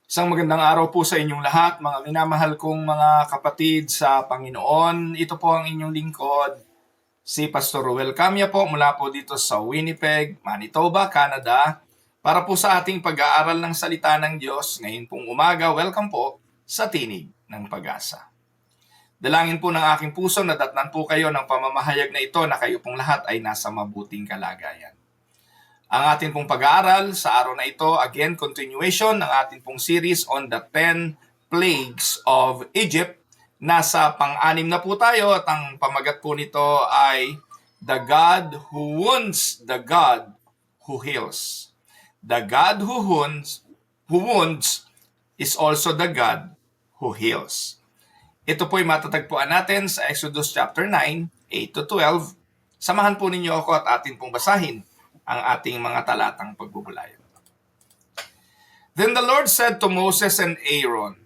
Isang magandang araw po sa inyong lahat, mga minamahal kong mga kapatid sa Panginoon. Ito po ang inyong lingkod, si Pastor Ruel Camia po mula po dito sa Winnipeg, Manitoba, Canada, para po sa ating pag-aaral ng salita ng Diyos. Ngayon pong umaga, welcome po sa Tinig ng Pag-asa. Dalangin po ng aking puso na datnan po kayo ng pamamahayag na ito na kayo pong lahat ay nasa mabuting kalagayan. Ang ating pong pag-aaral sa araw na ito, again, continuation ng ating pong series on the 10 Plagues of Egypt. Nasa pang-anim na po tayo at ang pamagat po nito ay The God Who Wounds, the God Who Heals. The God who wounds is also the God who heals. Ito po'y matatagpuan natin sa Exodus chapter 9, 8-12. Samahan po ninyo ako at atin pong basahin ang ating mga talatang pagbubulayan. Then the Lord said to Moses and Aaron,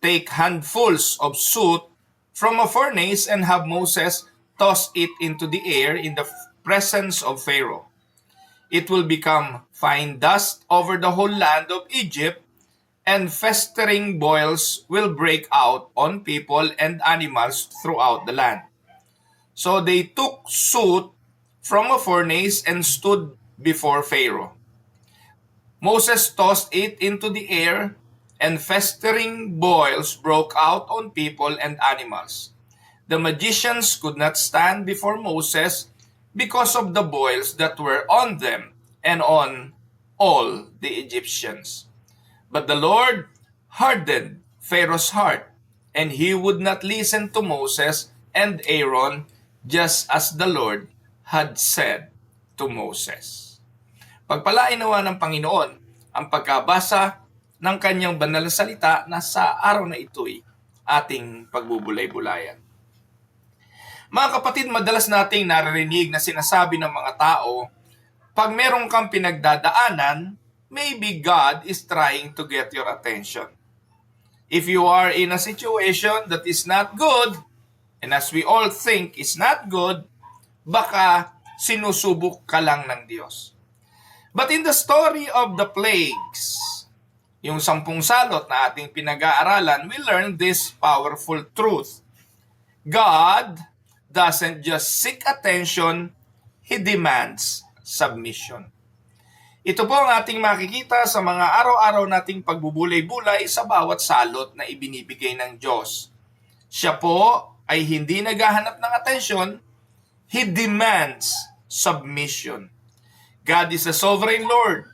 "Take handfuls of soot from a furnace and have Moses toss it into the air in the presence of Pharaoh. It will become fine dust over the whole land of Egypt, and festering boils will break out on people and animals throughout the land." So they took soot from a furnace and stood before Pharaoh. Moses tossed it into the air, and festering boils broke out on people and animals. The magicians could not stand before Moses because of the boils that were on them and on all the Egyptians. But the Lord hardened Pharaoh's heart, and he would not listen to Moses and Aaron, just as the Lord had said to Moses. Pagpalain nawa ng Panginoon ang pagkabasa ng kanyang banal na salita na sa araw na ito'y ating pagbubulay-bulayan. Mga kapatid, madalas nating naririnig na sinasabi ng mga tao, pag meron kang pinagdadaanan, maybe God is trying to get your attention. If you are in a situation that is not good, and as we all think is not good, baka sinusubok ka lang ng Diyos. But in the story of the plagues, yung 10 salot na ating pinag-aaralan, we learn this powerful truth. God doesn't just seek attention, He demands submission. Ito po ang ating makikita sa mga araw-araw nating pagbubulay-bulay sa bawat salot na ibinibigay ng Diyos. Siya po ay hindi naghahanap ng atensyon, He demands submission. God is a sovereign Lord.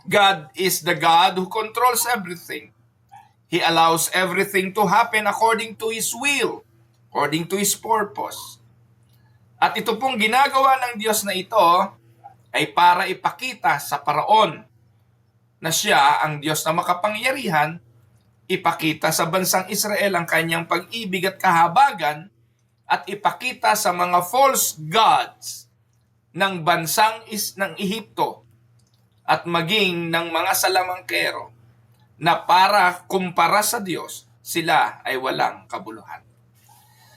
God is the God who controls everything. He allows everything to happen according to His will, according to His purpose. At ito pong ginagawa ng Diyos na ito ay para ipakita sa paraon na siya ang Diyos na makapangyarihan, ipakita sa bansang Israel ang kanyang pag-ibig at kahabagan, at ipakita sa mga false gods ng bansang ng Ehipto at maging ng mga salamangkero na para kumpara sa Diyos, sila ay walang kabuluhan.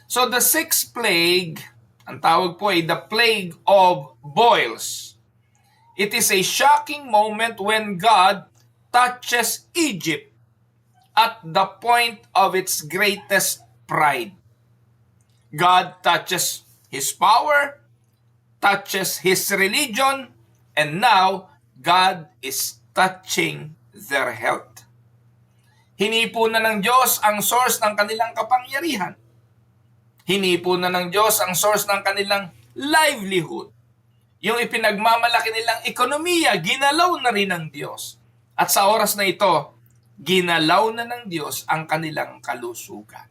So the 6th plague, ang tawag po ay the plague of boils. It is a shocking moment when God touches Egypt at the point of its greatest pride. God touches His power, touches His religion, and now God is touching their health. Hinipo na ng Diyos ang source ng kanilang kapangyarihan. Hinipo na ng Diyos ang source ng kanilang livelihood. Yung ipinagmamalaki nilang ekonomiya, ginalaw na rin ng Diyos. At sa oras na ito, ginalaw na ng Diyos ang kanilang kalusugan.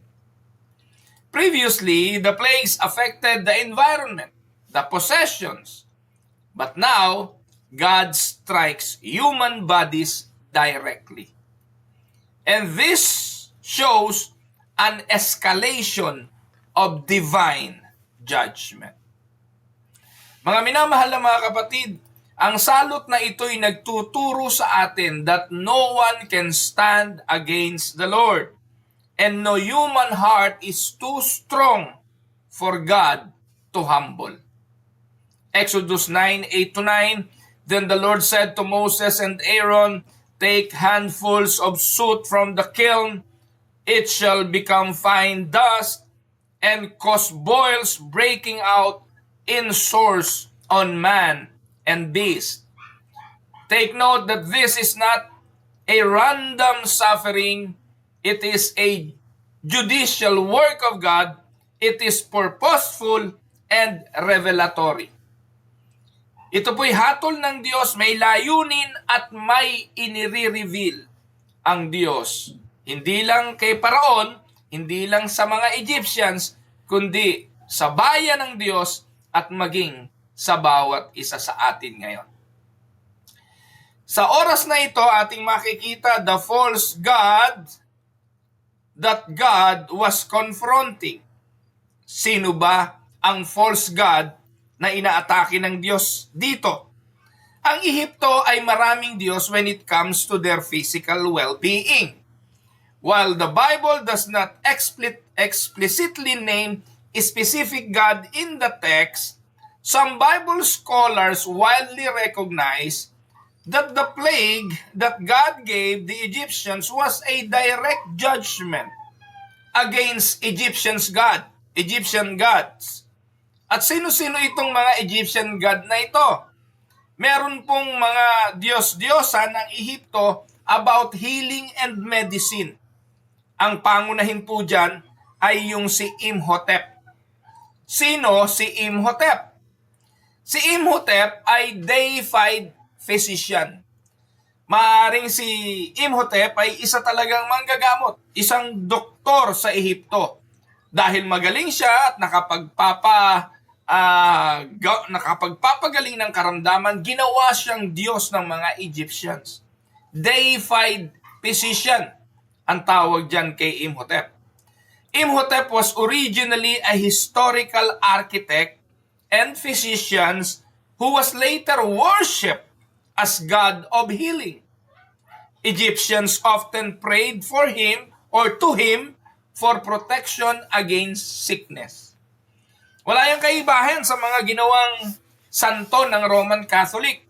Previously, the plagues affected the environment, the possessions. But now, God strikes human bodies directly. And this shows an escalation of divine judgment. Mga minamahal na mga kapatid, ang salot na ito'y nagtuturo sa atin that no one can stand against the Lord. And no human heart is too strong for God to humble. Exodus 9:8-9, Then the Lord said to Moses and Aaron, take handfuls of soot from the kiln, it shall become fine dust, and cause boils breaking out in sores on man and beast. Take note that this is not a random suffering. It is a judicial work of God. It is purposeful and revelatory. Ito po'y hatol ng Diyos, may layunin at may inire-reveal ang Diyos. Hindi lang kay Paraon, hindi lang sa mga Egyptians, kundi sa bayan ng Diyos at maging sa bawat isa sa atin ngayon. Sa oras na ito, ating makikita the false god that God was confronting. Sino ba ang false god na inaatake ng Diyos dito? Ang Ehipto ay maraming Diyos when it comes to their physical well-being. While the Bible does not explicitly name a specific God in the text, some Bible scholars widely recognize that the plague that God gave the Egyptians was a direct judgment against Egyptian gods. At sino-sino itong mga Egyptian god na ito? Meron pong mga Diyos-Diyosan ng Ehipto about healing and medicine. Ang pangunahin po dyan ay yung si Imhotep. Sino si Imhotep? Si Imhotep ay deified physician. Maaring si Imhotep ay isa talagang manggagamot, isang doktor sa Ehipto. Dahil magaling siya at nakapagpapagaling ng karamdaman, ginawa siyang Diyos ng mga Egyptians. Deified physician ang tawag dyan kay Imhotep. Imhotep was originally a historical architect and physician who was later worshipped as God of healing. Egyptians often prayed for him or to him for protection against sickness. Wala yung kaibahan sa mga ginawang santo ng Roman Catholic.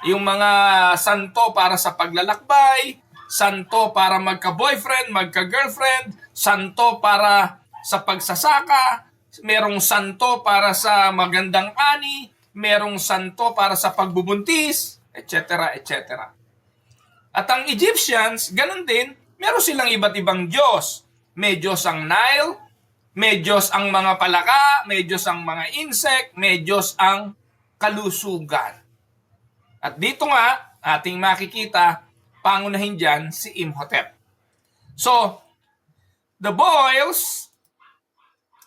Yung mga santo para sa paglalakbay, santo para magka-boyfriend, magka-girlfriend, santo para sa pagsasaka, merong santo para sa magandang ani, merong santo para sa pagbubuntis, etc., etc. At ang Egyptians, ganun din, meron silang iba't ibang Diyos. May Diyos ang Nile, may Diyos ang mga palaka, may Diyos ang mga insect, may Diyos ang kalusugan. At dito nga, ating makikita, pangunahin dyan si Imhotep. So, the boils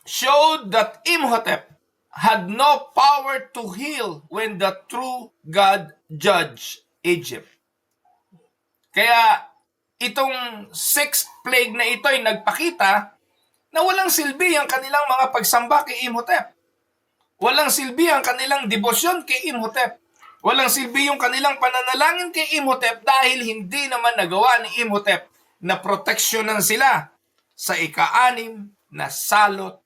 showed that Imhotep had no power to heal when the true God judged Egypt. Kaya itong sixth plague na ito ay nagpakita na walang silbi ang kanilang mga pagsamba kay Imhotep. Walang silbi ang kanilang debosyon kay Imhotep. Walang silbi yung kanilang pananalangin kay Imhotep dahil hindi naman nagawa ni Imhotep na proteksyonan sila sa ika-6 na salot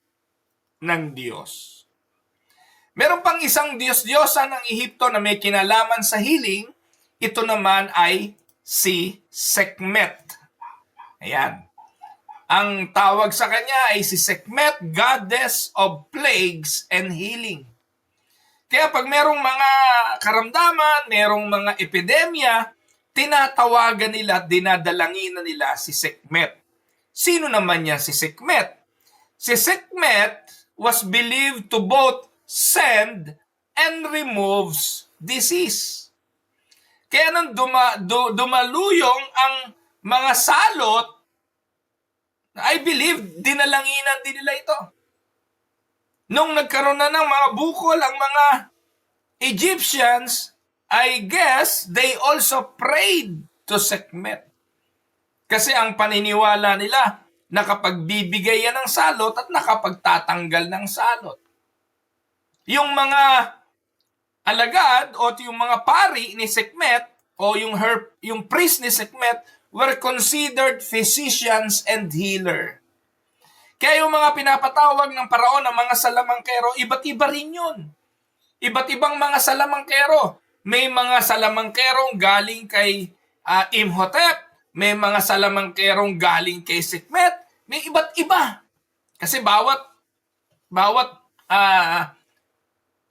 ng Diyos. Meron pang isang Diyos-Diyosan ng Ehipto na may kinalaman sa healing. Ito naman ay si Sekhmet. Ayan. Ang tawag sa kanya ay si Sekhmet, goddess of plagues and healing. Kaya pag merong mga karamdaman, merong mga epidemya, tinatawagan nila at dinadalanginan nila si Sekhmet. Sino naman niya si Sekhmet? Si Sekhmet was believed to both send and removes disease. Kaya nang dumaluyong ang mga salot, I believe dinalanginan din nila ito. Nung nagkaroon na ng mga bukol ang mga Egyptians, I guess they also prayed to Sekhmet. Kasi ang paniniwala nila, nakapagbibigay yan ng salot at nakapagtatanggal ng salot. Yung mga alagad o yung mga pari ni Sekhmet o yung priest ni Sekhmet were considered physicians and healer. Kaya yung mga pinapatawag ng Paraon ng mga salamangkero, iba't iba rin yun. Iba't ibang mga salamangkero. May mga salamangkerong galing kay Imhotep, may mga salamangkerong galing kay Sekhmet, may iba't iba. Kasi bawat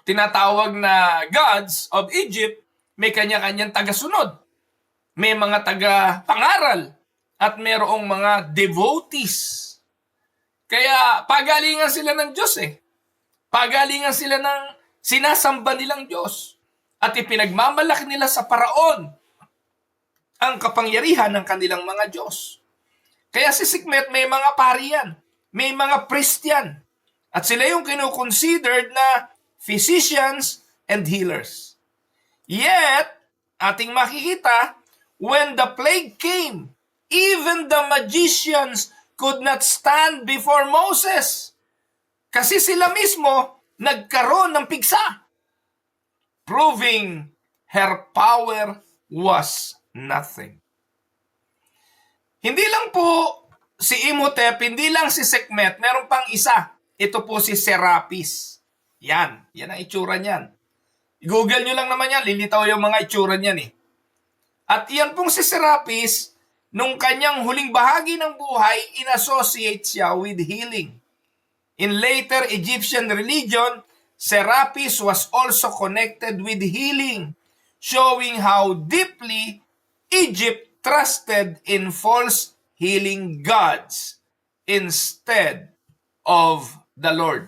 tinatawag na gods of Egypt, may kanya-kanyang tagasunod. May mga taga-pangaral at mayroong mga devotees. Kaya pagalingan sila ng Diyos eh. Pagalingan sila ng sinasamba nilang Diyos. At ipinagmamalaki nila sa paraon ang kapangyarihan ng kanilang mga Diyos. Kaya si Sekhmet may mga pari yan. May mga priest yan. At sila yung kinukonsidered na physicians and healers. Yet, ating makikita, when the plague came, even the magicians could not stand before Moses. Kasi sila mismo nagkaroon ng pigsa, proving her power was nothing. Hindi lang po si Imhotep, hindi lang si Sekhmet, meron pang isa. Ito po si Serapis. Yan ang itsura niyan. Google nyo lang naman yan, lilitaw yung mga itsura niyan eh. At yan pong si Serapis, nung kanyang huling bahagi ng buhay, inassociate siya with healing. In later Egyptian religion, Serapis was also connected with healing, showing how deeply Egypt trusted in false healing gods instead of the Lord.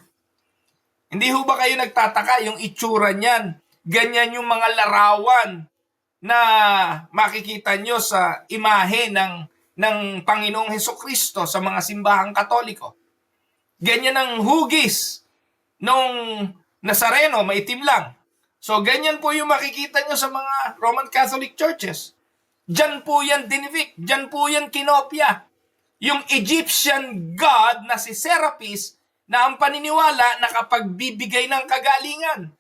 Hindi ho ba kayo nagtataka yung itsura niyan? Ganyan yung mga larawan na makikita nyo sa imahe ng Panginoong Hesukristo sa mga simbahang Katoliko. Ganyan ang hugis nung Nazareno, maitim lang. So ganyan po yung makikita nyo sa mga Roman Catholic churches. Diyan po yan dinivict, diyan po yan kinopya. Yung Egyptian god na si Serapis na ang paniniwala nakapagbibigay ng kagalingan.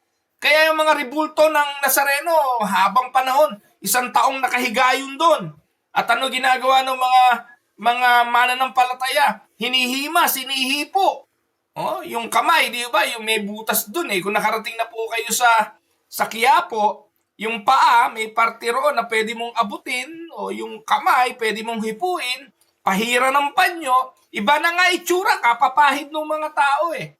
Kaya yung mga ribulto ng Nazareno, habang panahon, 1 taong nakahiga yun doon. At ano ginagawa ng mga mananampalataya? Hinihima, sinihipo. Yung kamay, di ba? Yung may butas doon eh. Kung nakarating na po kayo sa Quiapo, yung paa, may parte roon na pwede mong abutin, o yung kamay, pwede mong hipuin, pahira ng panyo, iba na nga itsura, kapapahid ng mga tao eh.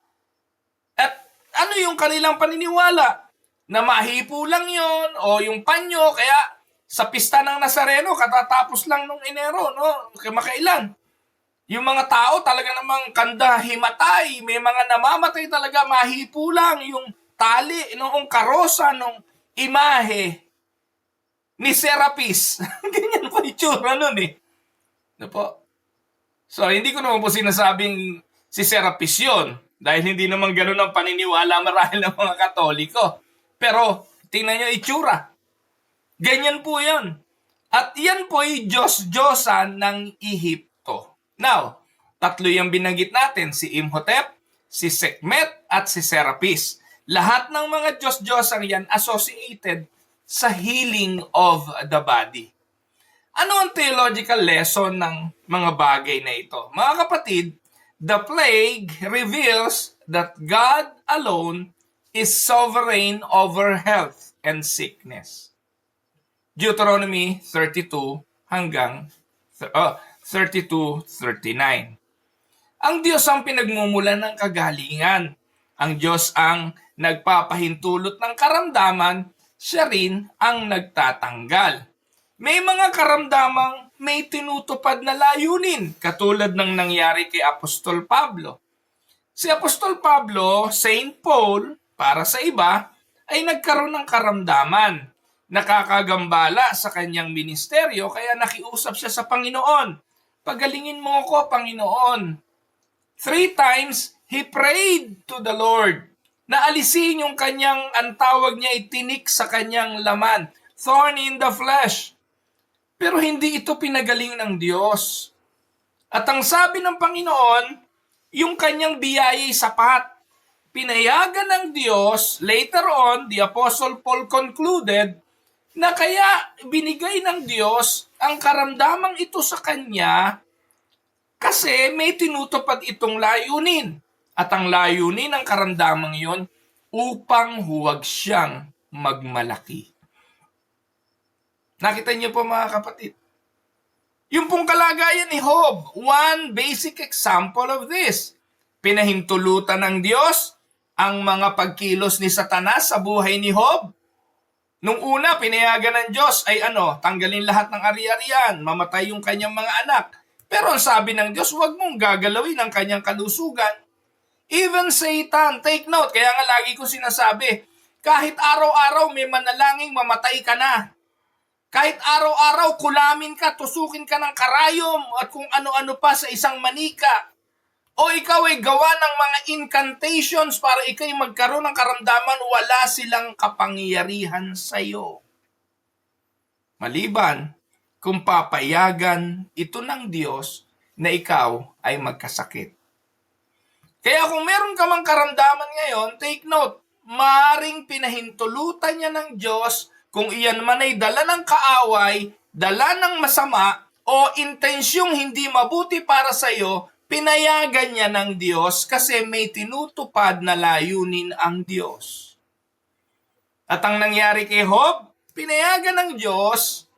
At ano yung kanilang paniniwala? Na mahipo lang yon o yung panyo, kaya sa pista ng Nazareno, katatapos lang nung Enero, no? Makailan. Yung mga tao talaga namang kanda himatay, may mga namamatay talaga, mahipo lang yung tali, noong karosa, nung imahe ni Serapis. Ganyan po itsura nun eh. Ano po? So, hindi ko naman po sinasabing si Serapis yun. Dahil hindi naman ganun ang paniniwala marahil ng mga Katoliko. Pero, tingnan nyo itsura. Ganyan po yun. At yan po ay Diyos-Diyosan ng Ehipto. Now, 3 yung binanggit natin. Si Imhotep, si Sekhmet, at si Serapis. Lahat ng mga Diyos-Diyosang yan associated sa healing of the body. Ano ang theological lesson ng mga bagay na ito? Mga kapatid, the plague reveals that God alone is sovereign over health and sickness. Deuteronomy 32 hanggang 32-39. Ang Diyos ang pinagmumulan ng kagalingan. Ang Diyos ang nagpapahintulot ng karamdaman, siya rin ang nagtatanggal. May mga karamdamang may tinutupad na layunin, katulad ng nangyari kay Apostol Pablo. Si Apostol Pablo, Saint Paul, para sa iba, ay nagkaroon ng karamdaman. Nakakagambala sa kanyang ministeryo, kaya nakiusap siya sa Panginoon. Pagalingin mo ko, Panginoon. 3 times, he prayed to the Lord na alisin yung kanyang, ang tawag niya, itinik sa kanyang laman, thorn in the flesh. Pero hindi ito pinagaling ng Diyos. At ang sabi ng Panginoon, yung kanyang biyaya'y sapat. Pinayagan ng Diyos, later on, the Apostle Paul concluded, na kaya binigay ng Diyos ang karamdamang ito sa kanya kasi may tinutupad itong layunin. At ang layunin ng karamdamang yon upang huwag siyang magmalaki. Nakita niyo po mga kapatid? Yung pong kalagayan ni Job, one basic example of this. Pinahintulutan ng Diyos ang mga pagkilos ni Satanas sa buhay ni Job. Nung una, pinayagan ng Diyos ay tanggalin lahat ng ari-arian, mamatay yung kanyang mga anak. Pero ang sabi ng Diyos, huwag mong gagalawin ang kanyang kalusugan. Even Satan, take note, kaya nga lagi ko sinasabi, kahit araw-araw may manalangin, mamatay ka na. Kahit araw-araw kulamin ka, tusukin ka ng karayom at kung ano-ano pa sa isang manika. O ikaw ay gawa ng mga incantations para ikay magkaroon ng karamdaman, wala silang kapangyarihan sa iyo. Maliban kung papayagan ito ng Diyos na ikaw ay magkasakit. Kaya kung meron ka mang karamdaman ngayon, take note, maaring pinahintulutan niya ng Diyos kung iyan man ay dala ng kaaway, dala ng masama, o intensyong hindi mabuti para sa iyo, pinayagan niya ng Diyos kasi may tinutupad na layunin ang Diyos. At ang nangyari kay Job, pinayagan ng Diyos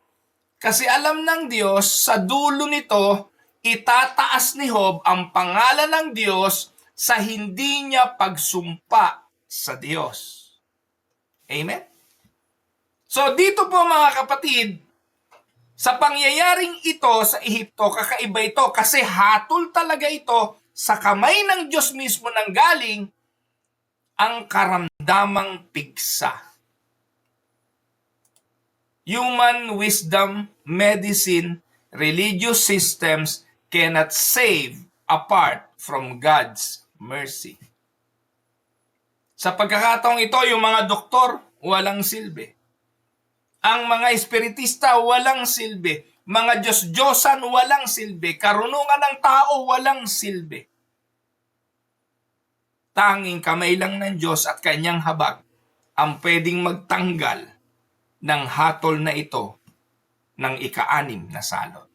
kasi alam ng Diyos sa dulo nito, itataas ni Job ang pangalan ng Diyos sa hindi niya pagsumpa sa Diyos. Amen? So dito po mga kapatid, sa pangyayaring ito sa Ehipto, kakaiba ito kasi hatol talaga ito sa kamay ng Diyos mismo nang galing ang karamdamang pigsa. Human wisdom, medicine, religious systems cannot save apart from God's mercy. Sa pagkakataong ito, yung mga doktor, walang silbi. Ang mga espiritista, walang silbi. Mga Diyos-Diyosan, walang silbi. Karunungan ng tao, walang silbi. Tanging kamay lang ng Diyos at kanyang habag ang pwedeng magtanggal ng hatol na ito ng ika-6 na salot.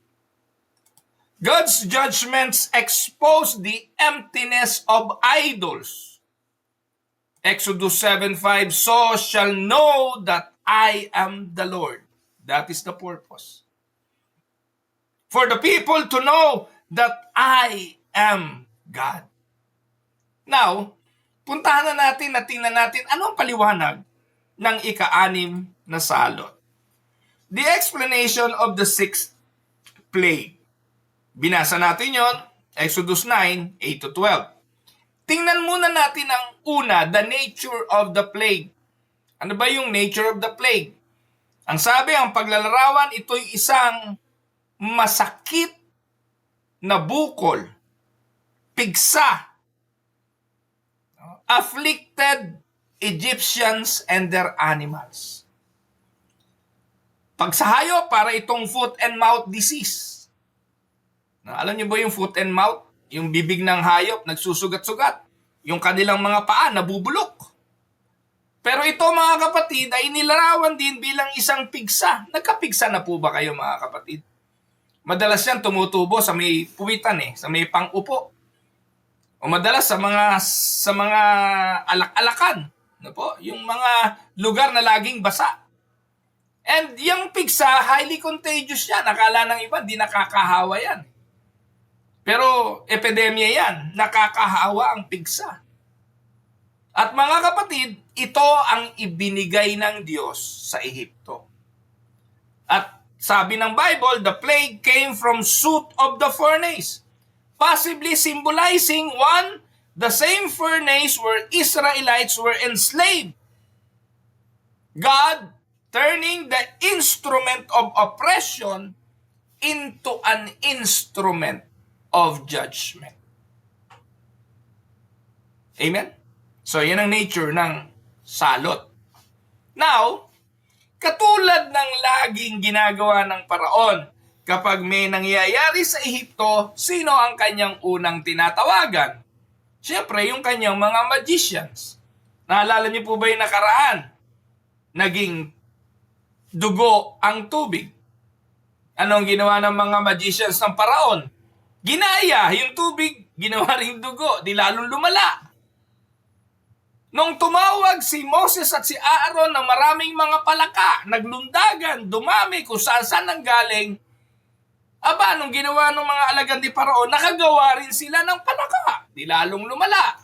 God's judgments expose the emptiness of idols. Exodus 7:5, so shall know that I am the Lord. That is the purpose. For the people to know that I am God. Now, puntahan na natin at tingnan natin ano ang paliwanag ng ika-6 na salot. The explanation of the 6th plague. Binasa natin yon, Exodus 9:8-12. Tingnan muna natin ang una, the nature of the plague. Ano ba yung nature of the plague? Ang sabi, ang paglalarawan, ito'y isang masakit na bukol, pigsa, afflicted Egyptians and their animals. Pag sa hayop, para itong foot and mouth disease. Alam niyo ba yung foot and mouth? Yung bibig ng hayop, nagsusugat-sugat. Yung kanilang mga paa, nabubulok. Pero ito mga kapatid ay nilarawan din bilang isang pigsa. Nagkapigsa na po ba kayo mga kapatid? Madalas yan tumutubo sa may puwitan sa may pang-upo. O madalas sa mga alak-alakan. Ano po? Yung mga lugar na laging basa. And yung pigsa, highly contagious yan. Akala ng iba, di nakakahawa yan. Pero epidemya yan. Nakakahawa ang pigsa. At mga kapatid, ito ang ibinigay ng Diyos sa Ehipto. At sabi ng Bible, the plague came from soot of the furnace, possibly symbolizing the same furnace where Israelites were enslaved. God turning the instrument of oppression into an instrument of judgment. Amen? So, yan ang nature ng salot. Now, katulad ng laging ginagawa ng Paraon, kapag may nangyayari sa Ehipto, sino ang kanyang unang tinatawagan? Siyempre, yung kanyang mga magicians. Naalala niyo po ba yung nakaraan? Naging dugo ang tubig. Anong ginawa ng mga magicians ng Paraon? Ginaya yung tubig, ginawa ring dugo, di lalong lumala. Nung tumawag si Moses at si Aaron ng maraming mga palaka, naglundagan, dumami kung saan nanggaling, aba, nung ginawa ng mga alagad ni Paraon, nakagawa rin sila ng palaka. Di lalong lumala.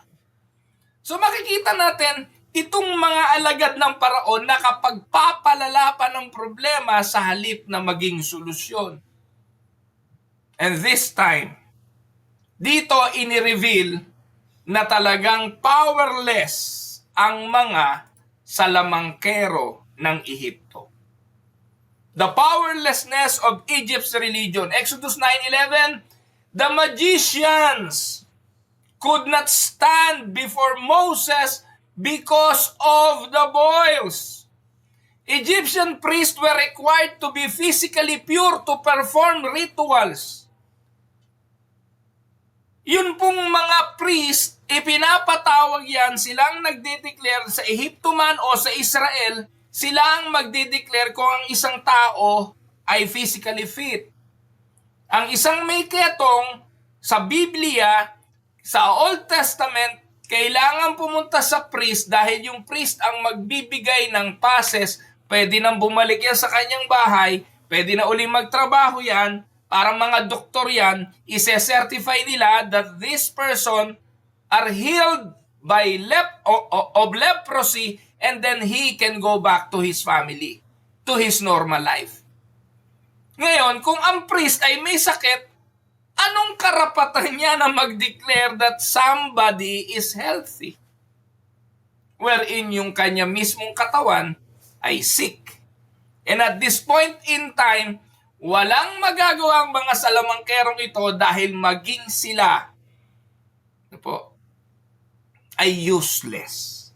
So makikita natin, itong mga alagad ng Paraon nakapagpapalala pa ng problema sa halip na maging solusyon. And this time, dito inireveal na talagang powerless ang mga salamangkero ng Ehipto. The powerlessness of Egypt's religion. Exodus 9:11, the magicians could not stand before Moses because of the boils. Egyptian priests were required to be physically pure to perform rituals. Yun pong mga priest, ipinapatawag yan, silang nagde-declare sa Ehipto man o sa Israel, silang magde-declare kung ang isang tao ay physically fit. Ang isang may ketong sa Biblia, sa Old Testament, kailangan pumunta sa priest dahil yung priest ang magbibigay ng passes. Pwede nang bumalik yan sa kanyang bahay, pwede na uling magtrabaho yan, para mga doktor yan, ise-certify nila that this person are healed by of leprosy and then he can go back to his family, to his normal life. Ngayon, kung ang priest ay may sakit, anong karapatan niya na mag-declare that somebody is healthy? Wherein yung kanya mismong katawan ay sick. And at this point in time, walang magagawa ang mga salamangkerong ito dahil maging sila ay useless.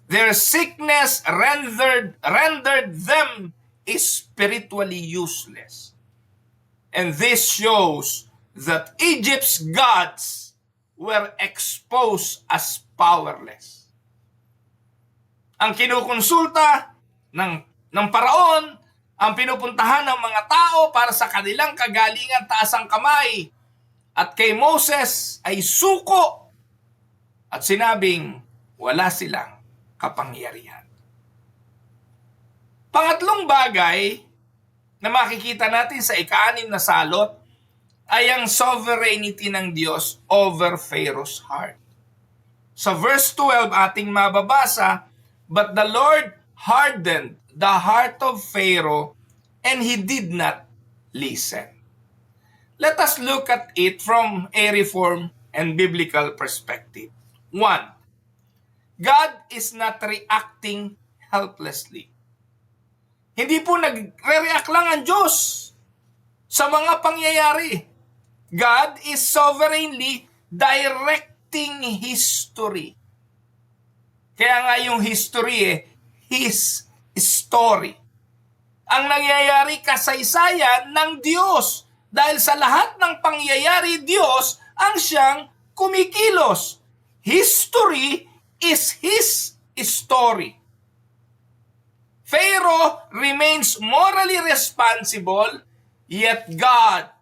Their sickness rendered them spiritually useless. And this shows that Egypt's gods were exposed as powerless. Ang kinukonsulta ng Paraon, ang pinupuntahan ng mga tao para sa kanilang kagalingan, taas ang kamay. At kay Moses ay suko at sinabing wala silang kapangyarihan. Pangatlong bagay na makikita natin sa ika-6 na salot ay ang sovereignty ng Diyos over Pharaoh's heart. Sa verse 12 ating mababasa, but the Lord hardened the heart of Pharaoh, and he did not listen. Let us look at it from a reform and biblical perspective. 1. God is not reacting helplessly. Hindi po nagre-react lang ang Diyos sa mga pangyayari. God is sovereignly directing history. Kaya nga yung history His story. Ang nangyayari kasaysayan ng Diyos. Dahil sa lahat ng pangyayari, Diyos ang siyang kumikilos. History is His story. Pharaoh remains morally responsible, yet God,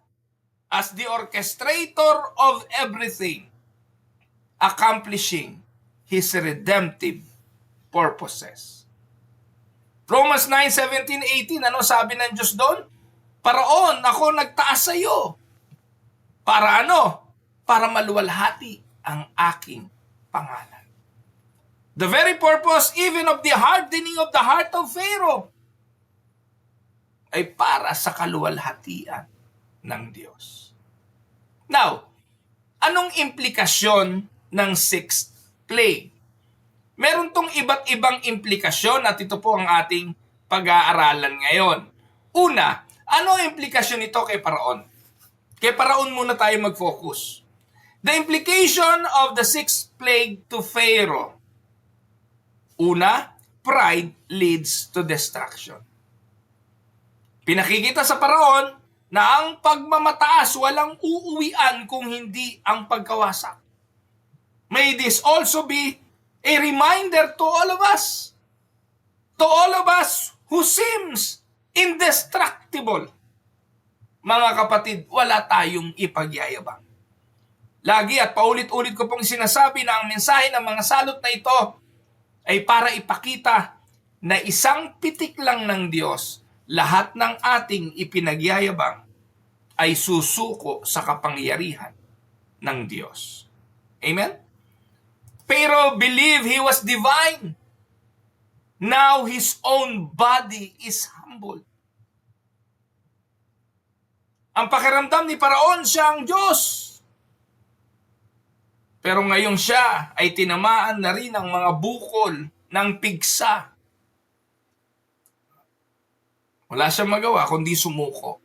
as the orchestrator of everything, accomplishing His redemptive purposes. Romans 9:17-18, ano sabi ng Diyos doon? Paraon, ako nagtaas sa iyo. Para ano? Para maluwalhati ang aking pangalan. The very purpose even of the hardening of the heart of Pharaoh ay para sa kaluwalhatian ng Diyos. Now, anong implikasyon ng sixth plague? Meron tong iba't ibang implikasyon at ito po ang ating pag-aaralan ngayon. Una, ano ang implikasyon nito kay Paraon? Kay Paraon muna tayo mag-focus. The implication of the sixth plague to Pharaoh. Una, pride leads to destruction. Pinakikita sa Paraon na ang pagmamataas walang uuwian kung hindi ang pagkawasak. May this also be a reminder to all of us. To all of us who seems indestructible. Mga kapatid, wala tayong ipagyayabang. Lagi at paulit-ulit ko pong sinasabi na ang mensahe ng mga salot na ito ay para ipakita na isang pitik lang ng Diyos, lahat ng ating ipinagyayabang ay susuko sa kapangyarihan ng Diyos. Amen? Pero believe he was divine. Now his own body is humble. Ang pakiramdam ni Paraon, siya ang Diyos. Pero ngayon siya ay tinamaan na rin ng mga bukol ng pigsa. Wala siyang magawa kundi sumuko.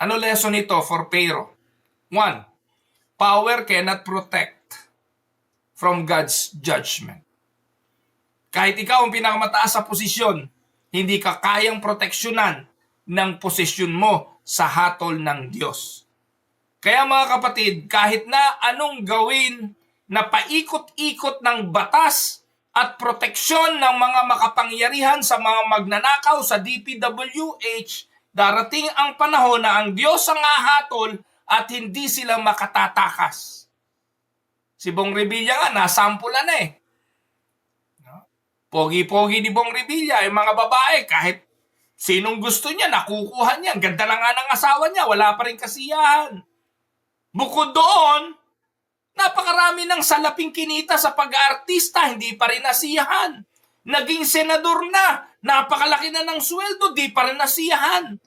Ano lesson nito for Pharaoh? 1. Power cannot protect from God's judgment. Kahit ikaw ang pinakamataas sa posisyon, hindi ka kayang proteksyonan ng posisyon mo sa hatol ng Diyos. Kaya mga kapatid, kahit na anong gawin na paikot-ikot ng batas at proteksyon ng mga makapangyarihan sa mga magnanakaw sa DPWH, darating ang panahon na ang Diyos ang hahatol at hindi sila makatatakas. Si Bong Revilla nga, nasampulan na eh. Pogi-pogi ni Bong Revilla, yung mga babae, kahit sinong gusto niya, nakukuha niya. Ganda na nga ng asawa niya, wala pa rin kasiyahan. Bukod doon, napakarami ng salaping kinita sa pag-aartista, hindi pa rin nasiyahan. Naging senador na, napakalaki na ng sweldo, di pa rin nasiyahan.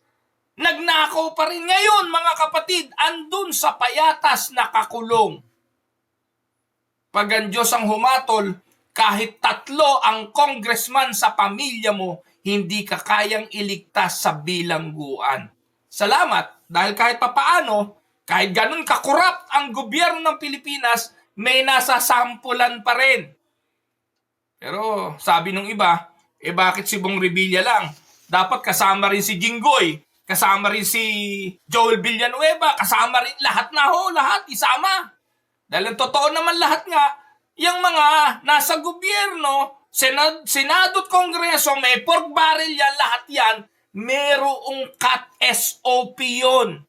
Nagnakaw pa rin ngayon, mga kapatid, andun sa payatas nakakulong. Pag ang Diyos ang humatol, kahit 3 ang congressman sa pamilya mo, hindi ka kayang iligtas sa bilangguan. Salamat, dahil kahit papaano, kahit ganun kakurap ang gobyerno ng Pilipinas, may nasasampulan pa rin. Pero sabi nung iba, bakit si Bong Revilla lang? Dapat kasama rin si Jinggoy, kasama rin si Joel Villanueva, kasama rin lahat isama. Dahil ang totoo naman lahat nga, yung mga nasa gobyerno, Senado at Kongreso, may pork barrel yan, lahat yan, merong cut SOP yun.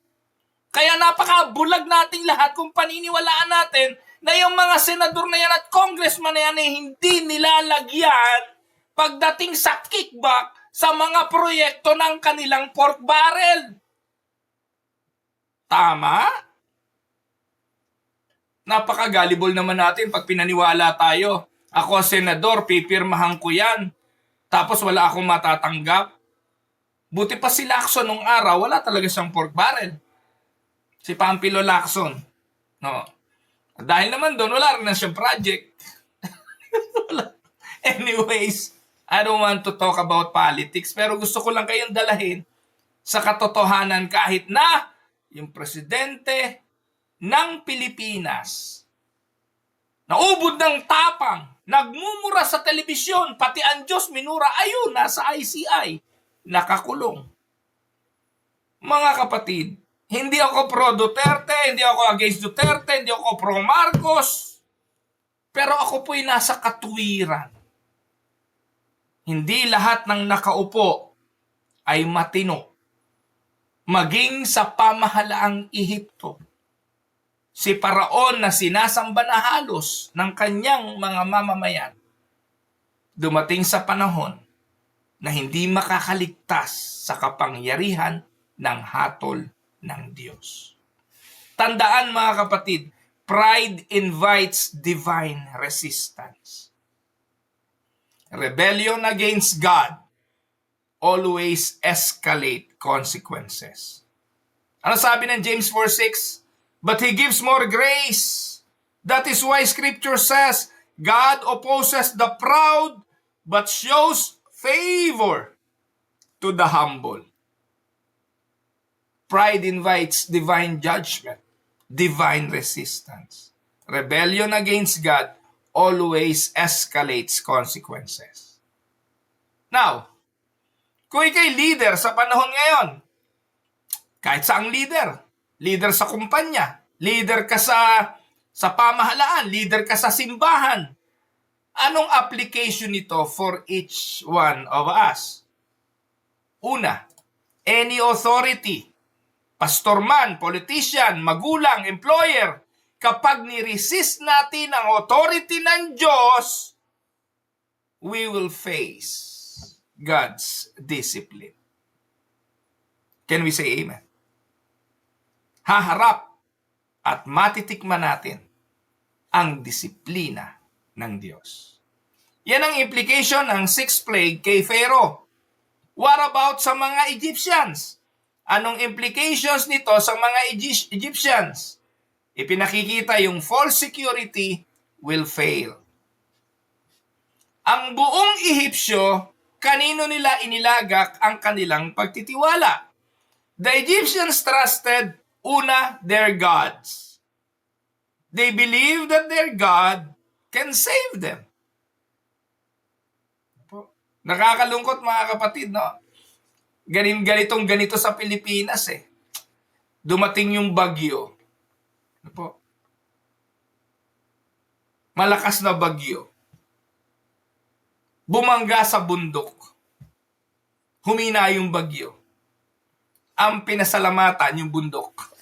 Kaya napakabulag nating lahat kung paniniwalaan natin na yung mga senador na yan at congressman na yan ay hindi nilalagyan pagdating sa kickback sa mga proyekto ng kanilang pork barrel. Tama? Napaka-gullible naman natin pag pinaniwala tayo. Ako, senador, pipirmahan ko yan. Tapos wala akong matatanggap. Buti pa si Lacson nung araw, wala talaga siyang pork barrel. Si Pampilo Lacson. No. Dahil naman doon, wala rin na siyang project. Anyways, I don't want to talk about politics, pero gusto ko lang kayong dalahin sa katotohanan kahit na yung presidente ng Pilipinas naubod ng tapang, nagmumura sa telebisyon, pati ang Diyos minura, ayun, nasa ICI, nakakulong. Mga kapatid, hindi ako pro Duterte, hindi ako against Duterte, hindi ako pro Marcos. Pero ako po'y nasa katuwiran. Hindi lahat ng nakaupo ay matino. Maging sa pamahalaang Ehipto. Si Paraon na sinasamba na halos ng kanyang mga mamamayan. Dumating sa panahon na hindi makakaligtas sa kapangyarihan ng hatol ng Diyos. Tandaan mga kapatid, pride invites divine resistance. Rebellion against God always escalate consequences. Ano sabi ng James 4:6? But He gives more grace. That is why Scripture says, God opposes the proud but shows favor to the humble. Pride invites divine judgment, divine resistance. Rebellion against God always escalates consequences. Now, kung ikay leader sa panahon ngayon, kahit saang leader sa kumpanya, leader ka sa pamahalaan, leader ka sa simbahan, anong application nito for each one of us? Una, any authority, pastor man, politician, magulang, employer, kapag niresist natin ang authority ng Diyos, we will face God's discipline. Can we say amen? Haharap at matitikman natin ang disiplina ng Diyos. Yan ang implication ng 6th plague kay Pharaoh. What about sa mga Egyptians? Anong implications nito sa mga Egyptians? Ipinakikita yung false security will fail. Ang buong Ehipsyo, kanino nila inilagak ang kanilang pagtitiwala? The Egyptians trusted, una, their gods. They believed that their God can save them. Nakakalungkot mga kapatid, no? Ganito sa Pilipinas eh. Dumating yung bagyo. Ano po? Malakas na bagyo. Bumangga sa bundok. Humina yung bagyo. Ang pinasalamatan yung bundok.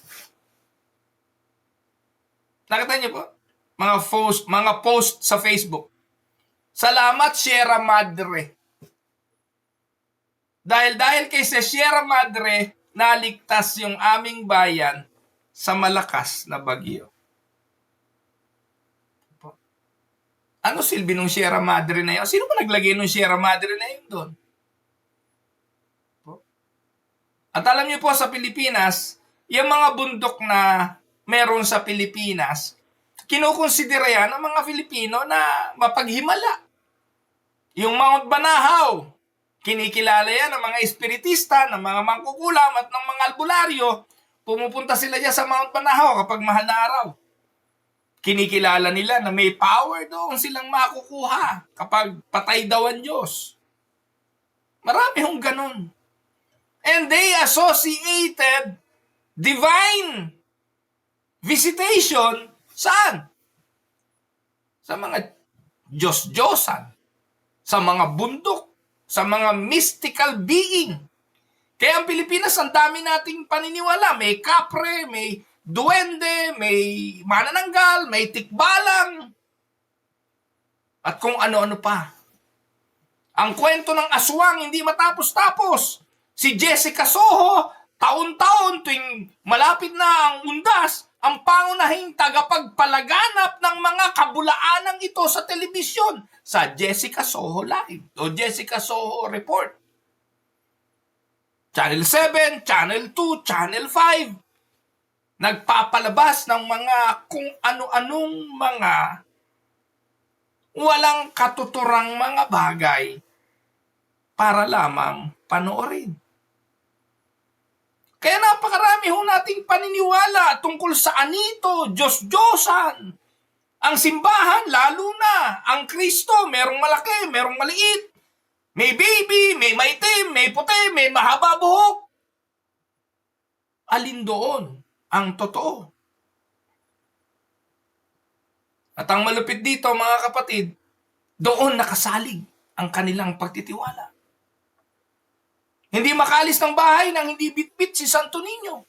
Nakita niyo po? Mga post sa Facebook. Salamat Sierra Madre. Dahil kay Sierra Madre, naligtas yung aming bayan sa malakas na bagyo. Ano silbi ng Sierra Madre na yun? Sino ba naglagay ng Sierra Madre na yun doon? At alam niyo po sa Pilipinas, yung mga bundok na meron sa Pilipinas, kinukonsidera yan ng mga Filipino na mapaghimala. Yung Mount Banahaw, kinikilala yan ng mga espiritista, ng mga mangkukulam at ng mga albularyo. Pumupunta sila dyan sa Mount Banahaw kapag mahal na araw. Kinikilala nila na may power doon silang makukuha kapag patay daw ang Diyos. Marami hong ganun. And they associated divine visitation saan? Sa mga Diyos-Diyosan, sa mga bundok, sa mga mystical being. Kaya ang Pilipinas, ang dami nating paniniwala. May kapre, may duwende, may manananggal, may tikbalang, at kung ano-ano pa. Ang kwento ng aswang hindi matapos-tapos. Si Jessica Soho, taon-taon tuwing malapit na ang undas, ang pangunahing tagapagpalaganap ng mga kabulaanang ito sa telebisyon sa Jessica Soho Live o Jessica Soho Report. Channel 7, Channel 2, Channel 5. Nagpapalabas ng mga kung ano-anong mga walang katuturang mga bagay para lamang panoorin. Kaya napakarami ho nating paniniwala tungkol sa anito, Diyos-Diyosan. Ang simbahan, lalo na. Ang Kristo, merong malaki, merong maliit. May baby, may maitim, may puti, may mahaba buhok. Alin doon ang totoo? At ang malupit dito, mga kapatid, doon nakasalig ang kanilang pagtitiwala. Hindi makaalis ng bahay nang hindi bitbit si Santo Niño.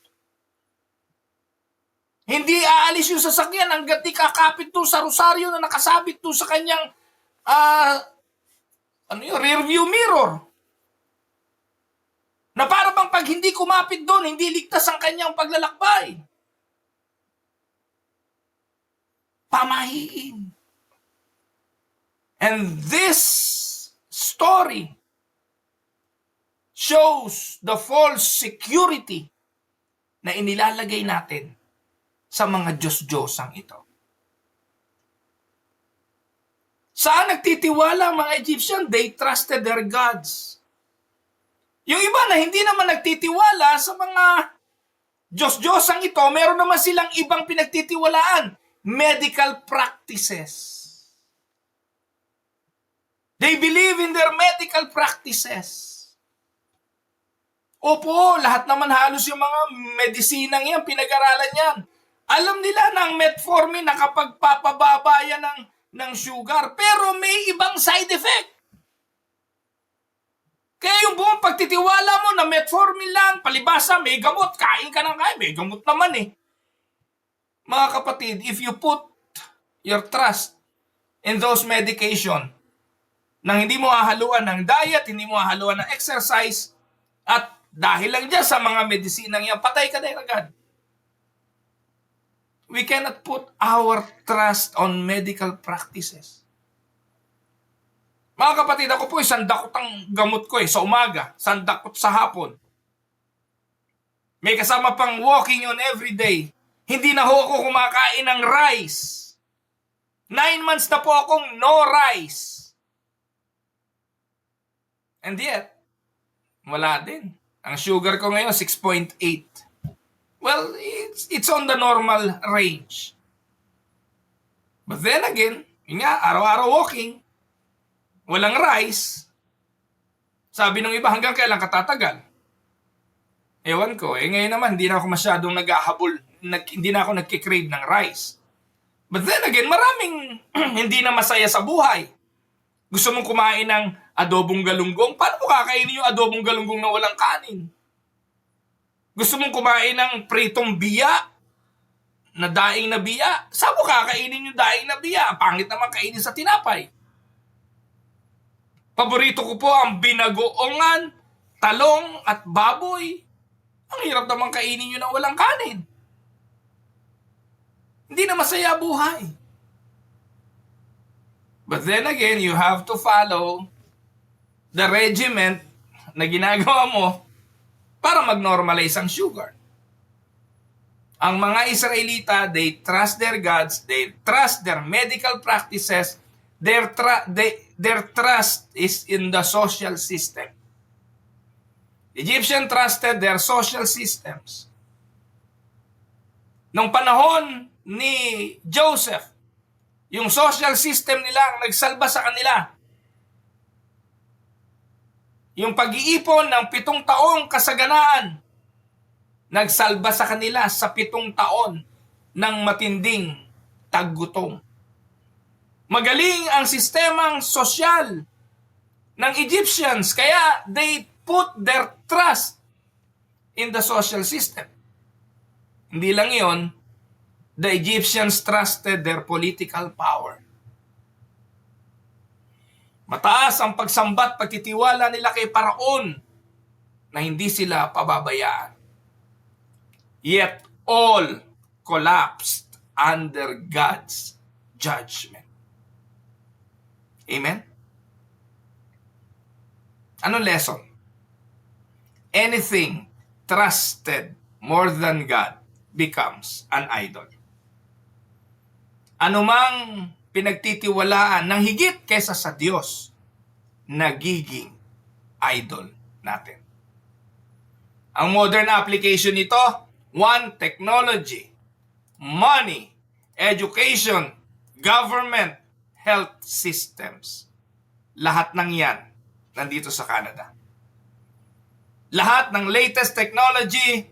Hindi aalis yung sasakyan hanggat di kakapit to sa rosaryo na nakasabit to sa kanyang rearview mirror. Na para bang pag hindi kumapit doon, hindi ligtas ang kanyang paglalakbay. Pamahiin. And this story shows the false security na inilalagay natin sa mga Diyos-Diyosang ito. Saan nagtitiwala ang mga Egyptian? They trusted their gods. Yung iba na hindi naman nagtitiwala sa mga Diyos-Diyosang ito, meron naman silang ibang pinagtitiwalaan. Medical practices. They believe in their medical practices. Opo, lahat naman halos yung mga medisinang yan, pinag-aralan yan. Alam nila na ang metformin nakapagpapababa yan ng sugar, pero may ibang side effect. Kaya yung buong pagtitiwala mo na metformin lang, palibasa, may gamot, kain ka ng kain, may gamot naman eh. Mga kapatid, if you put your trust in those medication, nang hindi mo hahaluan ng diet, hindi mo hahaluan ng exercise, at dahil lang dyan sa mga medisinang yan, patay ka na agad. We cannot put our trust on medical practices. Mga kapatid, ako po sandakot ang gamot ko sa umaga, sandakot sa hapon. May kasama pang walking on every day. Hindi na ho ako kumakain ng rice. 9 months na po akong no rice. And yet, wala din. Ang sugar ko ngayon, 6.8. Well, it's on the normal range. But then again, yun nga, araw-araw walking, walang rice. Sabi ng iba, hanggang kailan katatagal? Ewan ko. Ngayon naman, hindi na ako masyadong naghahabol, hindi na ako nagkikrave ng rice. But then again, maraming hindi na masaya sa buhay. Gusto mong kumain ng adobong galunggong? Paano mo kakainin yung adobong galunggong na walang kanin? Gusto mong kumain ng pritong biya? Na daing na biya? Saan mo kakainin yung daing na biya? Pangit naman kainin sa tinapay. Paborito ko po ang binagoongan, talong at baboy. Ang hirap naman kainin yun na walang kanin. Hindi na masaya buhay. But then again, you have to follow the regimen na ginagawa mo para mag-normalize ang sugar. Ang mga Israelita, they trust their gods, they trust their medical practices, their trust is in the social system. Egyptian trusted their social systems. Nung panahon ni Joseph, yung social system nila ang nagsalba sa kanila. Yung pag-iipon ng 7 taong kasaganaan, nagsalba sa kanila sa 7 taon ng matinding taggutom. Magaling ang sistemang sosyal ng Egyptians, kaya they put their trust in the social system. Hindi lang yon, the Egyptians trusted their political power. Mataas ang pagsambat, pagtitiwala nila kay Paraon na hindi sila pababayaan. Yet all collapsed under God's judgment. Amen? Anong lesson? Anything trusted more than God becomes an idol. Anumang pinagtitiwalaan ng higit kaysa sa Diyos, nagiging idol natin. Ang modern application nito, 1, technology, money, education, government, health systems. Lahat ng yan nandito sa Canada. Lahat ng latest technology,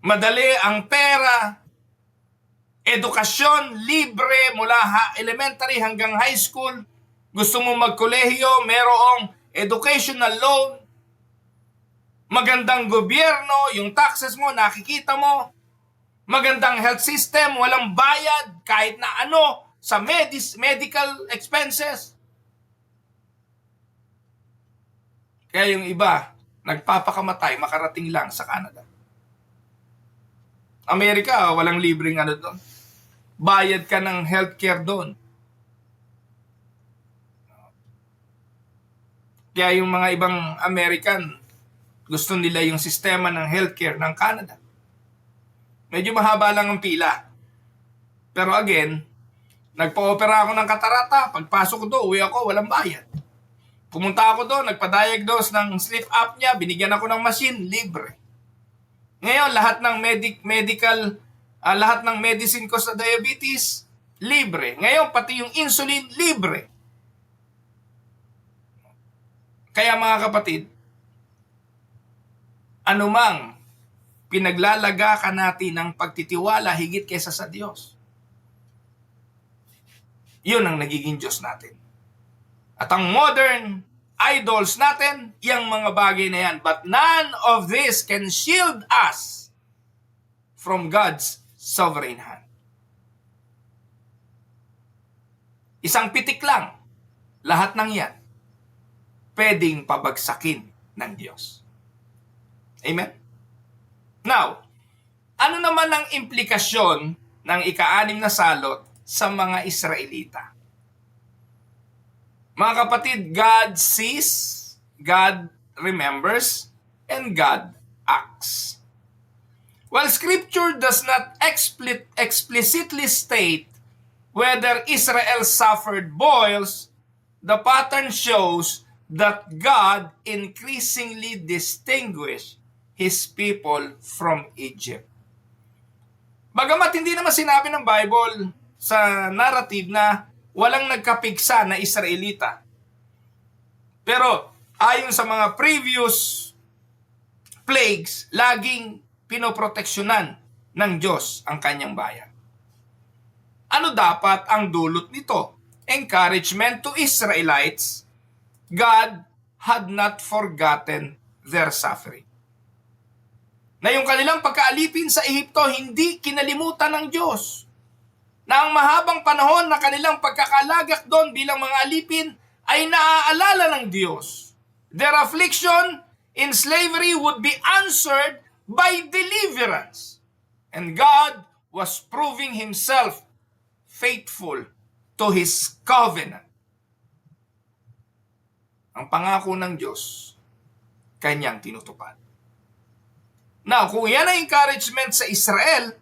madali ang pera, edukasyon libre mula elementary hanggang high school. Gusto mo magkolehiyo, merong educational loan. Magandang gobyerno, yung taxes mo, nakikita mo. Magandang health system, walang bayad kahit na ano sa medical expenses. Kaya yung iba, nagpapakamatay, makarating lang sa Canada. Amerika, walang libreng ano doon. Bayad ka ng healthcare doon. Kaya yung mga ibang American, gusto nila yung sistema ng healthcare ng Canada. Medyo mahaba lang ang pila. Pero again, nagpa-opera ako ng katarata. Pagpasok ko doon, uwi ako, walang bayad. Pumunta ako doon, nagpa-diagnose ng sleep apnea, binigyan ako ng machine, libre. Ngayon, lahat ng lahat ng medicine ko sa diabetes, libre. Ngayon, pati yung insulin, libre. Kaya mga kapatid, anumang pinaglalagakan natin ng pagtitiwala higit kaysa sa Diyos, yun ang nagiging Diyos natin. At ang modern idols natin, yung mga bagay na yan. But none of this can shield us from God's sovereign hand. Isang pitik lang, lahat ng yan, pwedeng pabagsakin ng Diyos. Amen? Now, ano naman ang implikasyon ng ika-6 na salot sa mga Israelita? Mga kapatid, God sees, God remembers, and God acts. While Scripture does not explicitly state whether Israel suffered boils, the pattern shows that God increasingly distinguished His people from Egypt. Bagamat hindi naman sinabi ng Bible sa narrative na walang nagkapigsa na Israelita. Pero ayon sa mga previous plagues, laging pinoproteksyonan ng Diyos ang kanyang bayan. Ano dapat ang dulot nito? Encouragement to Israelites. God had not forgotten their suffering. Na yung kanilang pagkaalipin sa Ehipto, hindi kinalimutan ng Diyos. Na ang mahabang panahon na kanilang pagkakalagak doon bilang mga alipin ay naaalala ng Diyos. Their affliction in slavery would be answered by deliverance. And God was proving Himself faithful to His covenant. Ang pangako ng Diyos, Kanyang tinutupad. Now, kung yan ang encouragement sa Israel,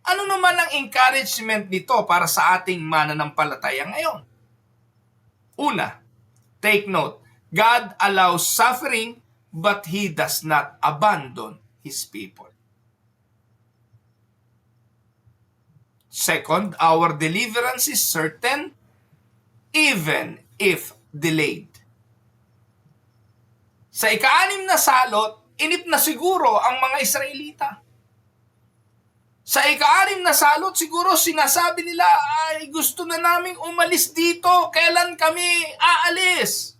ano naman ang encouragement nito para sa ating mananampalataya ngayon? Una, take note, God allows suffering but He does not abandon His people. Second, our deliverance is certain even if delayed. Sa ika-6 na salot, inip na siguro ang mga Israelita. Sa ika-6 na salot, siguro sinasabi nila, ay gusto na naming umalis dito, kailan kami aalis?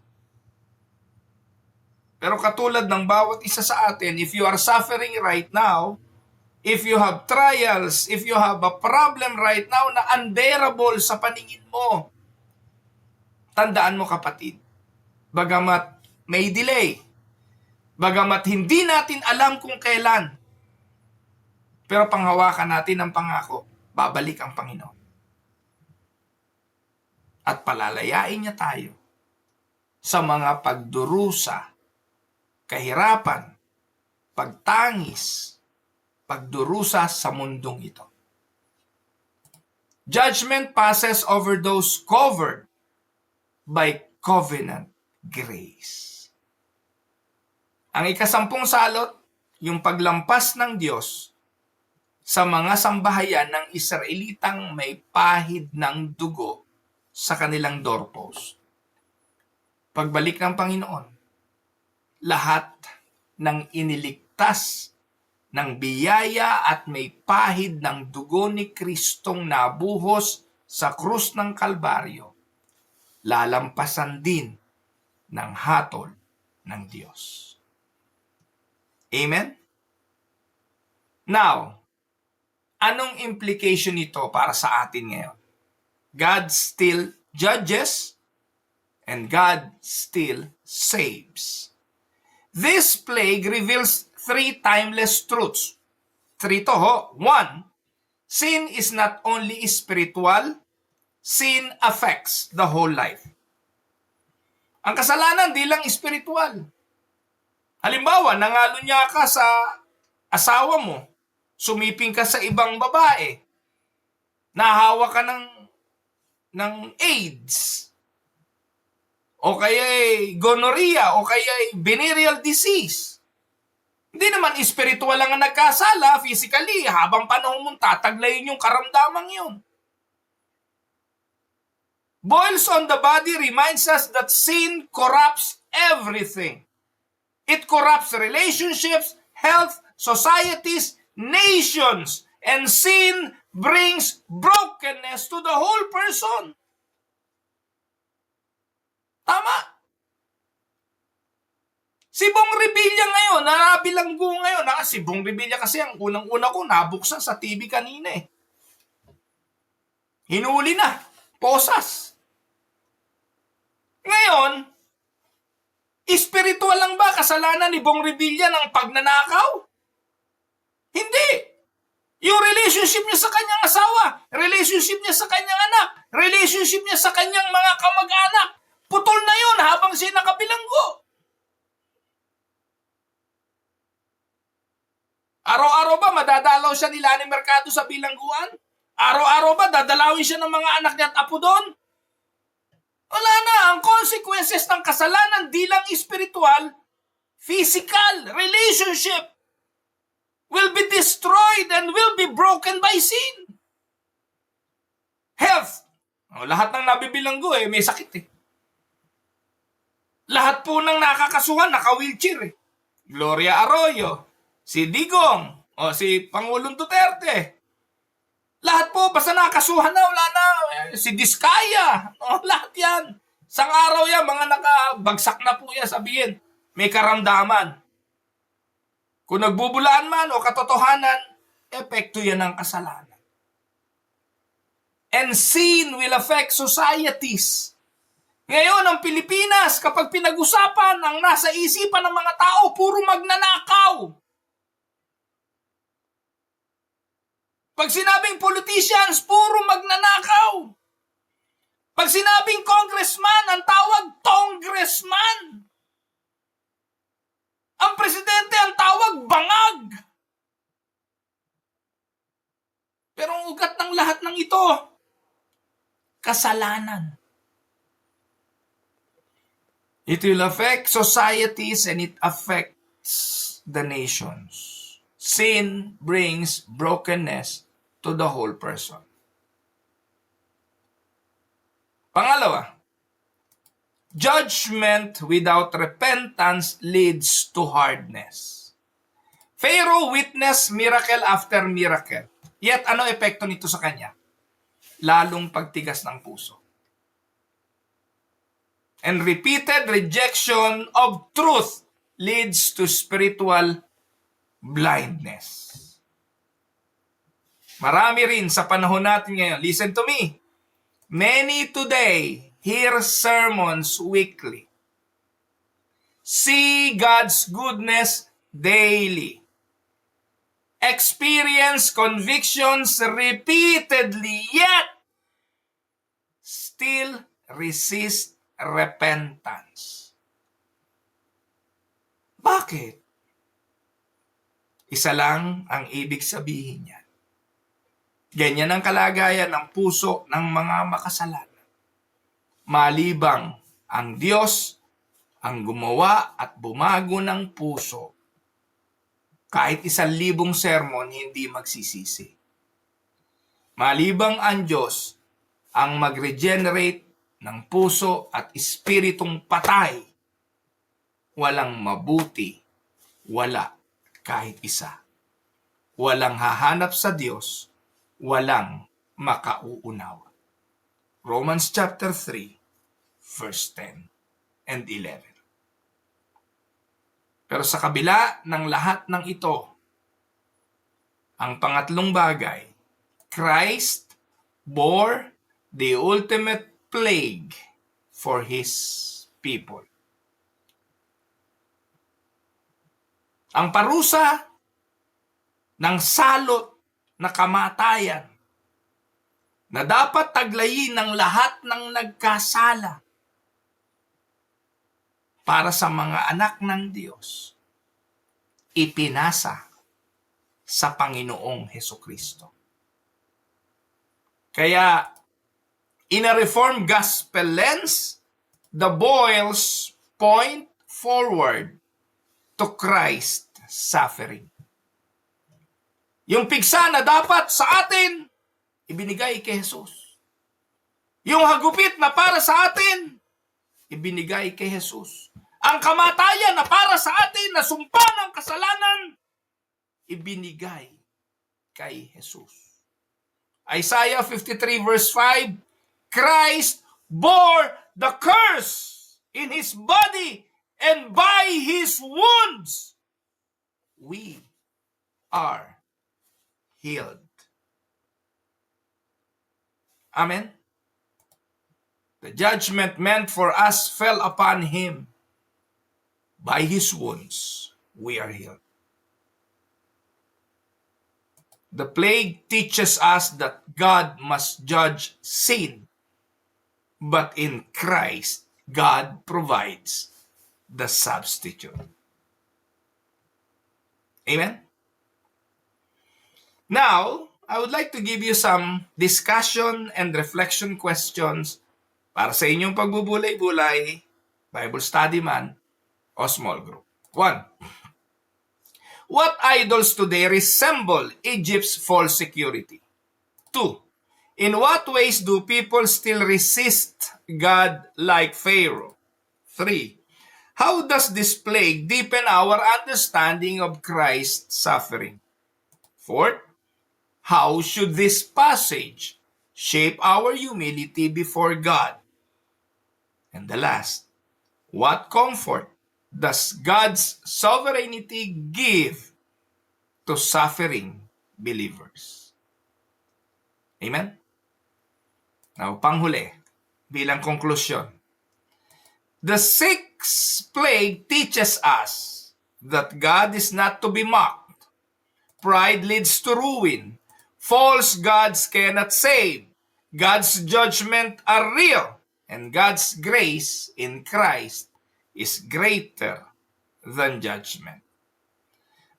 Pero katulad ng bawat isa sa atin, if you are suffering right now, if you have trials, if you have a problem right now na unbearable sa paningin mo, tandaan mo kapatid, bagamat may delay, bagamat hindi natin alam kung kailan, pero panghawakan natin ang pangako, babalik ang Panginoon. At palalayain niya tayo sa mga pagdurusa, kahirapan, pagtangis, pagdurusa sa mundong ito. Judgment passes over those covered by covenant grace. Ang ika-10 salot, yung paglampas ng Diyos sa mga sambahayan ng Israelitang may pahid ng dugo sa kanilang doorpost. Pagbalik ng Panginoon, lahat ng iniligtas ng biyaya at may pahid ng dugo ni Kristong nabuhos sa krus ng Kalbaryo, lalampasan din ng hatol ng Diyos. Amen? Now, anong implication nito para sa atin ngayon? God still judges and God still saves. This plague reveals 3 timeless truths. 3 to ho. 1, sin is not only spiritual, sin affects the whole life. Ang kasalanan di lang spiritual. Halimbawa, nangalunya ka sa asawa mo, sumiping ka sa ibang babae, nahawa ka ng AIDS, o kaya'y gonorrhea, o kaya'y venereal disease. Hindi naman spiritual lang ang nagkasala physically, habang panahon mong tataglayin yung karamdamang yun. Boils on the body reminds us that sin corrupts everything. It corrupts relationships, health, societies, nations, and sin brings brokenness to the whole person. Tama. Si Bong Revilla ngayon, nabilanggo ngayon. Si Bong Revilla kasi ang unang-una ko nabuksan sa TV kanina eh. Hinuli na. Posas. Ngayon, espiritual lang ba kasalanan ni Bong Revilla ng pagnanakaw? Hindi. Yung relationship niya sa kanyang asawa, relationship niya sa kanyang anak, relationship niya sa kanyang mga kamag-anak, putol na yun habang siya nakabilanggo. Araw-araw ba madadalaw siya ni Lani Mercado sa bilangguan? Araw-araw ba dadalawin siya ng mga anak niya at apo doon? Wala na. Ang consequences ng kasalanan di lang spiritual, physical, relationship will be destroyed and will be broken by sin. Health. Lahat ng nabibilanggo may sakit Lahat po ng nakakasuhan, naka-wheelchair Gloria Arroyo, si Digong, si Pangulong Duterte. Lahat po, basta nakasuhan na, wala na. Si Diskaya, lahat yan. Sang araw yan, mga nakabagsak na po yan, sabihin. May karamdaman. Kung nagbubulaan man o katotohanan, epekto yan ng kasalanan. And sin will affect societies. Ngayon, ang Pilipinas, kapag pinag-usapan, ang nasa isipan ng mga tao, puro magnanakaw. Pag sinabing politicians, puro magnanakaw. Pag sinabing congressman, ang tawag congressman. Ang presidente, ang tawag bangag. Pero ang ugat ng lahat ng ito, kasalanan. It will affect societies and it affects the nations. Sin brings brokenness to the whole person. Pangalawa, judgment without repentance leads to hardness. Pharaoh witnessed miracle after miracle. Yet ano epekto nito sa kanya? Lalong pagtigas ng puso. And repeated rejection of truth leads to spiritual blindness. Marami rin sa panahon natin ngayon. Listen to me. Many today hear sermons weekly. See God's goodness daily. Experience convictions repeatedly, yet still resist repentance. Bakit? Isa lang ang ibig sabihin niyan. Ganyan ang kalagayan ng puso ng mga makasalanan. Malibang ang Diyos ang gumawa at bumago ng puso, kahit 1,000 sermon hindi magsisisi. Malibang ang Diyos ang mag-regenerate ng puso at espiritong patay, walang mabuti, wala kahit isa. Walang hahanap sa Diyos, walang makauunawa. Romans chapter 3, verse 10 and 11. Pero sa kabila ng lahat ng ito, ang pangatlong bagay, Christ bore the ultimate plague for His people. Ang parusa ng salot na kamatayan na dapat taglayin ng lahat ng nagkasala para sa mga anak ng Diyos, ipinasa sa Panginoong Hesukristo. Kaya, in a Reformed gospel lens, the boils point forward to Christ suffering. Yung pigsa na dapat sa atin, ibinigay kay Jesus. Yung hagupit na para sa atin, ibinigay kay Jesus. Ang kamatayan na para sa atin, na sumpa ng kasalanan, ibinigay kay Jesus. Isaiah 53 verse 5, Christ bore the curse in His body, and by His wounds, we are healed. Amen? The judgment meant for us fell upon him. By his wounds, we are healed. The plague teaches us that God must judge sin, but in Christ, God provides the substitute. Amen? Now, I would like to give you some discussion and reflection questions para sa inyong pagbubulay-bulay, Bible study man, o small group. 1. What idols today resemble Egypt's false security? 2. In what ways do people still resist God like Pharaoh? 3. How does this plague deepen our understanding of Christ's suffering? 4. How should this passage shape our humility before God? And the last, what comfort does God's sovereignty give to suffering believers? Amen? Now, panghuli, bilang konklusyon. The sixth plague teaches us that God is not to be mocked. Pride leads to ruin. False gods cannot save. God's judgment are real, and God's grace in Christ is greater than judgment.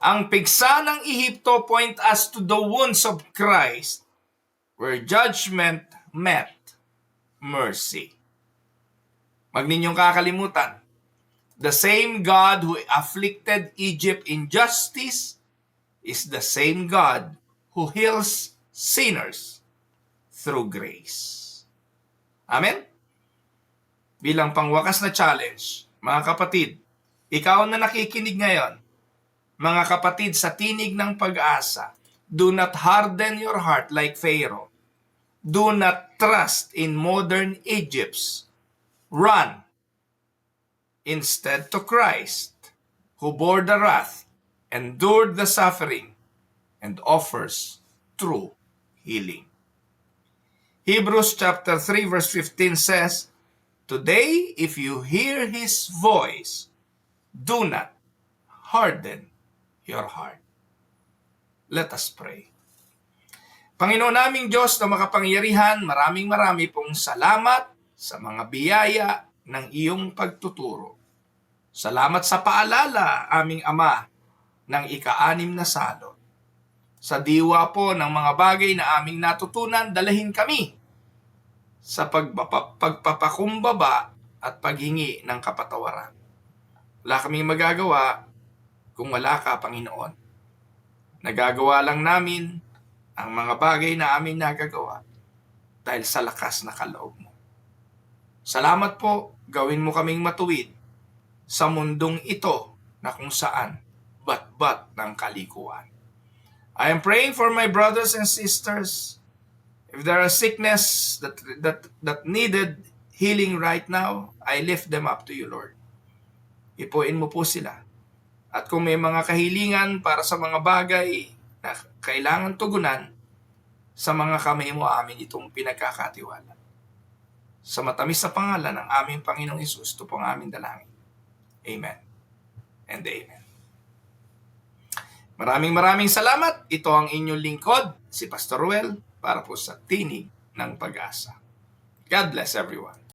Ang pigsa ng Ehipto point us to the wounds of Christ, where judgment met mercy. Wag ninyong kakalimutan, the same God who afflicted Egypt in justice is the same God who heals sinners through grace. Amen? Bilang pangwakas na challenge, mga kapatid, ikaw na nakikinig ngayon, mga kapatid sa tinig ng pag-asa, do not harden your heart like Pharaoh. Do not trust in modern Egypts. Run instead to Christ, who bore the wrath, endured the suffering, and offers true healing. Hebrews chapter 3 verse 15 says, "Today, if you hear His voice, do not harden your heart." Let us pray. Panginoon naming Diyos na makapangyarihan, maraming pong salamat sa mga biyaya ng iyong pagtuturo. Salamat sa paalala, aming Ama, ng ika-6 na salot. Sa diwa po ng mga bagay na aming natutunan, dalahin kami sa pagpapakumbaba at paghingi ng kapatawaran. Wala kaming magagawa kung wala ka, Panginoon. Nagagawa lang namin ang mga bagay na aming nagagawa dahil sa lakas na kaloob mo. Salamat po, gawin mo kaming matuwid sa mundong ito na kung saan bat-bat ng kalikuan. I am praying for my brothers and sisters. If there are sickness that needed healing right now, I lift them up to you, Lord. Ipuin mo po sila. At kung may mga kahilingan para sa mga bagay na kailangan tugunan, sa mga kamay mo amin itong pinagkakatiwala. Sa matamis na pangalan ng aming Panginoong Hesus, ito po ang aming dalangin. Amen and amen. Maraming salamat. Ito ang inyong lingkod, si Pastor Ruel, para po sa Tinig ng Pag-asa. God bless everyone.